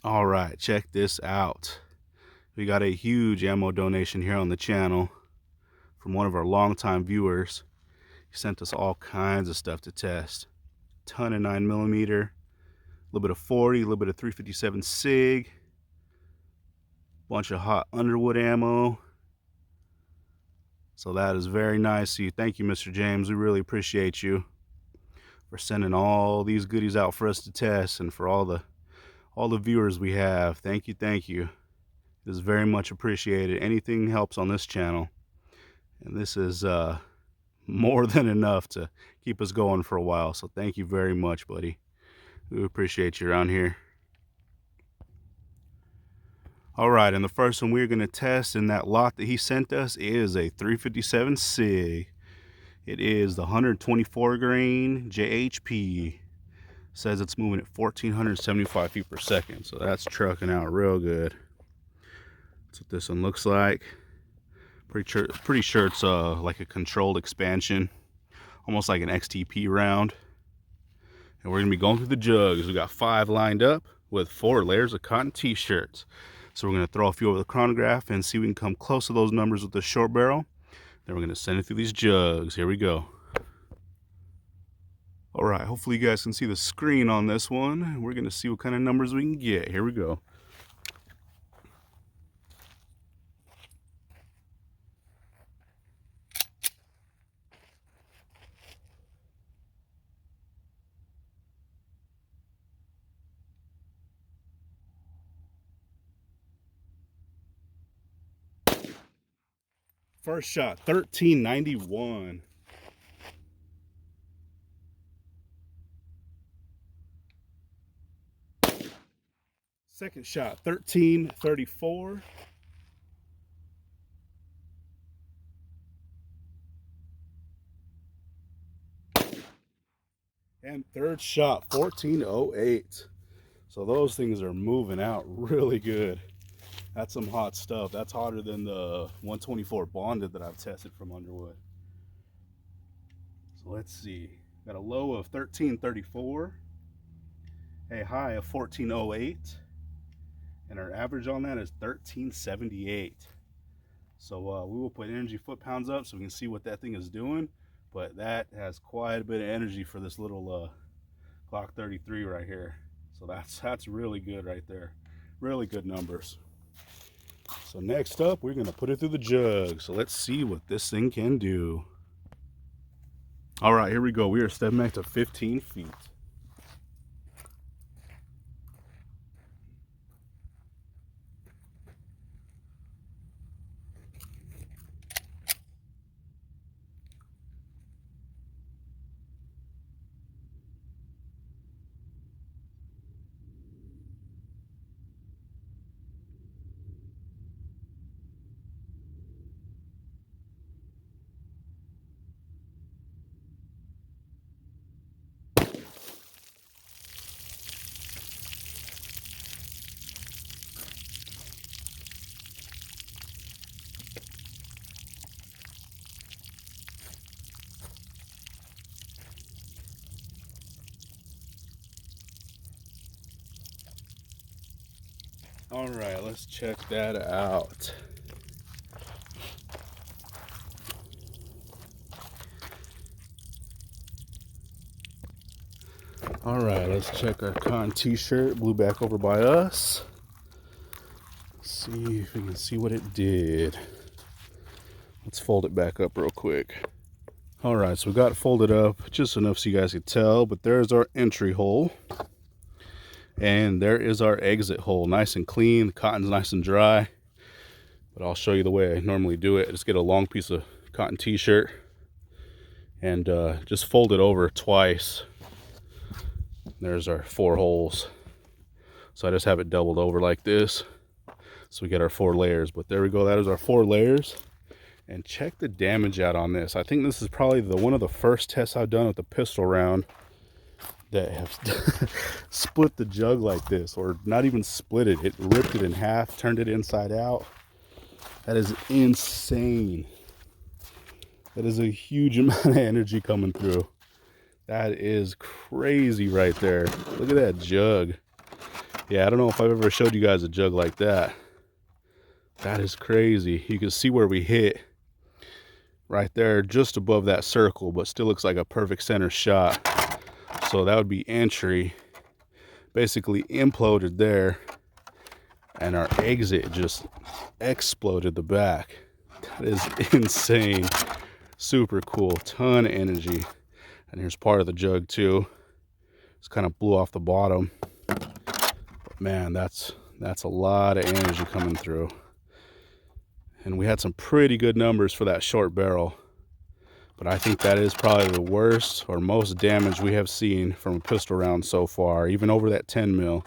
All right, check this out. We got a huge ammo donation here on the channel from one of our longtime viewers. He sent us all kinds of stuff to test. Ton of 9mm, a little bit of 40, a little bit of 357 SIG, bunch of hot Underwood ammo. So that is very nice of you. Thank you, Mr. James. We really appreciate you for sending all these goodies out for us to test, and for all the viewers we have. Thank you, thank you. It is very much appreciated. Anything helps on this channel, and this is more than enough to keep us going for a while. So thank you very much, buddy. We appreciate you around here. All right, and the first one we're going to test in that lot that he sent us is a 357 SIG. It is the 124 grain JHP. Says it's moving at 1,475 feet per second, so that's trucking out real good. That's what this one looks like. Pretty sure it's like a controlled expansion, almost like an XTP round. And we're gonna be going through the jugs. We got 5 lined up with 4 layers of cotton t-shirts. So we're gonna throw a few over the chronograph and see if we can come close to those numbers with the short barrel. Then we're gonna send it through these jugs. Here we go. All right, hopefully you guys can see the screen on this one. We're gonna see what kind of numbers we can get. Here we go. First shot, 1391. Second shot, 1334. And third shot, 1408. So those things are moving out really good. That's some hot stuff. That's hotter than the 124 bonded that I've tested from Underwood. So let's see. Got a low of 1334, a high of 1408, and our average on that is 1378. So we will put energy foot-pounds up so we can see what that thing is doing. But that has quite a bit of energy for this little Glock 33 right here. So that's really good right there. Really good numbers. So next up, we're gonna put it through the jug. So let's see what this thing can do. All right, here we go. We are stepping back to 15 feet. All right, let's check that out. All right, let's check our cotton t-shirt, blew back over by us. See if we can see what it did. Let's fold it back up real quick. All right, so we got it folded up just enough so you guys can tell, but there's our entry hole. And there is our exit hole, nice and clean. The cotton's nice and dry. But I'll show you the way I normally do it. Just get a long piece of cotton t-shirt and just fold it over twice. There's our 4 holes. So I just have it doubled over like this. So we get our 4 layers. But there we go, that is our 4 layers. And check the damage out on this. I think this is probably one of the first tests I've done with the pistol round that have split the jug like this, or not even split it. It ripped it in half, turned it inside out. That is insane. That is a huge amount of energy coming through. That is crazy right there. Look at that jug. Yeah, I don't know if I've ever showed you guys a jug like that. That is crazy. You can see where we hit right there, just above that circle, but still looks like a perfect center shot. So that would be entry. Basically imploded there, and our exit just exploded the back. That is insane. Super cool. Ton of energy. And here's part of the jug too. Just kind of blew off the bottom. But man, that's a lot of energy coming through. And we had some pretty good numbers for that short barrel. But I think that is probably the worst or most damage we have seen from a pistol round so far, even over that 10 mil.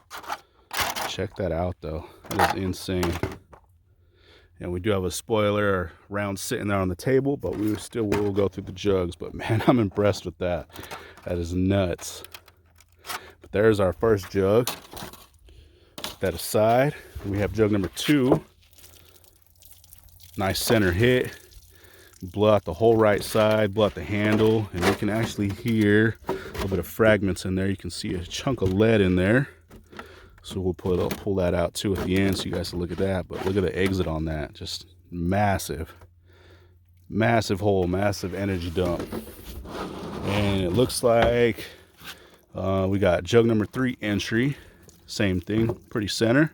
Check that out though. That is insane. And we do have a spoiler round sitting there on the table, but we still will go through the jugs. But man, I'm impressed with that. That is nuts. But there's our first jug. Put that aside. We have jug number 2. Nice center hit. Blow out the whole right side, blow out the handle, and you can actually hear a little bit of fragments in there. You can see a chunk of lead in there. So we'll pull that out too at the end so you guys can look at that. But look at the exit on that. Just massive. Massive hole, massive energy dump. And it looks like we got jug number 3 entry. Same thing, pretty center.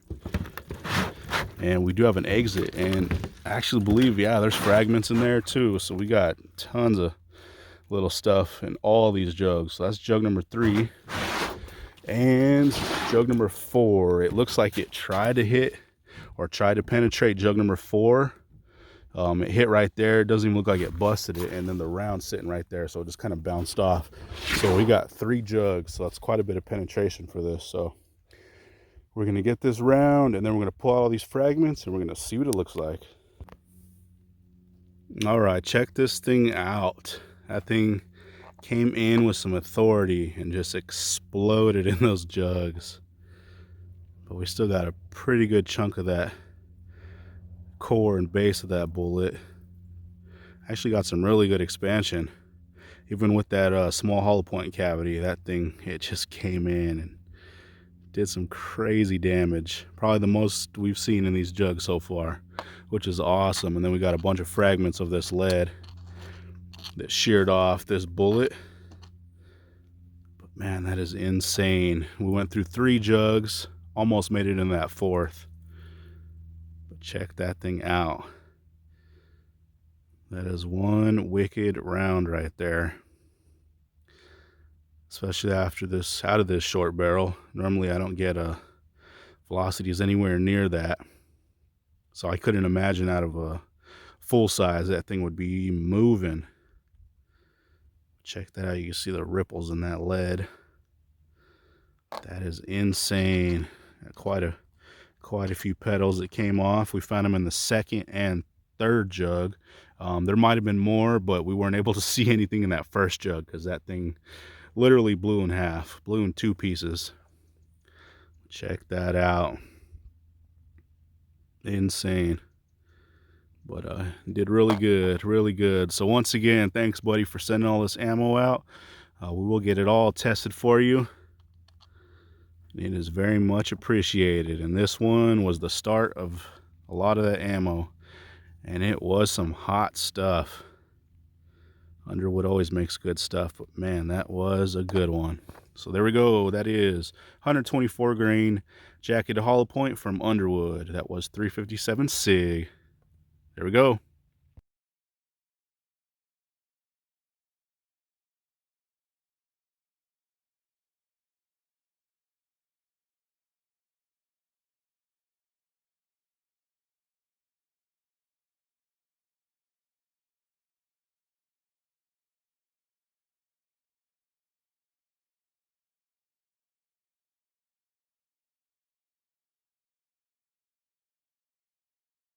And we do have an exit, and I actually believe, yeah, there's fragments in there too. So we got tons of little stuff in all these jugs. So that's jug number 3. And jug number 4, it looks like it tried to hit or tried to penetrate jug number 4. It hit right there. It doesn't even look like it busted it. And then the round sitting right there, so it just kind of bounced off. So we got 3 jugs, so that's quite a bit of penetration for this. So we're going to get this round, and then we're going to pull out all these fragments, and we're going to see what it looks like. All right, check this thing out. That thing came in with some authority and just exploded in those jugs. But we still got a pretty good chunk of that core and base of that bullet. Actually got some really good expansion. Even with that small hollow point cavity, that thing, it just came in and did some crazy damage. Probably the most we've seen in these jugs so far, which is awesome. And then we got a bunch of fragments of this lead that sheared off this bullet. But man, that is insane. We went through 3 jugs, almost made it in that 4th. But check that thing out. That is one wicked round right there. Especially after this, out of this short barrel. Normally I don't get velocities anywhere near that. So I couldn't imagine out of a full size that thing would be moving. Check that out. You can see the ripples in that lead. That is insane. Quite a few petals that came off. We found them in the 2nd and 3rd jug. There might have been more, but we weren't able to see anything in that 1st jug because that thing literally blew in half, blew in 2 pieces. Check that out. Insane. But did really good, really good. So once again, thanks buddy for sending all this ammo out. We will get it all tested for you. It is very much appreciated. And this one was the start of a lot of that ammo, and it was some hot stuff. Underwood always makes good stuff, but man, that was a good one. So there we go. That is 124 grain jacketed hollow point from Underwood. That was 357 SIG. There we go.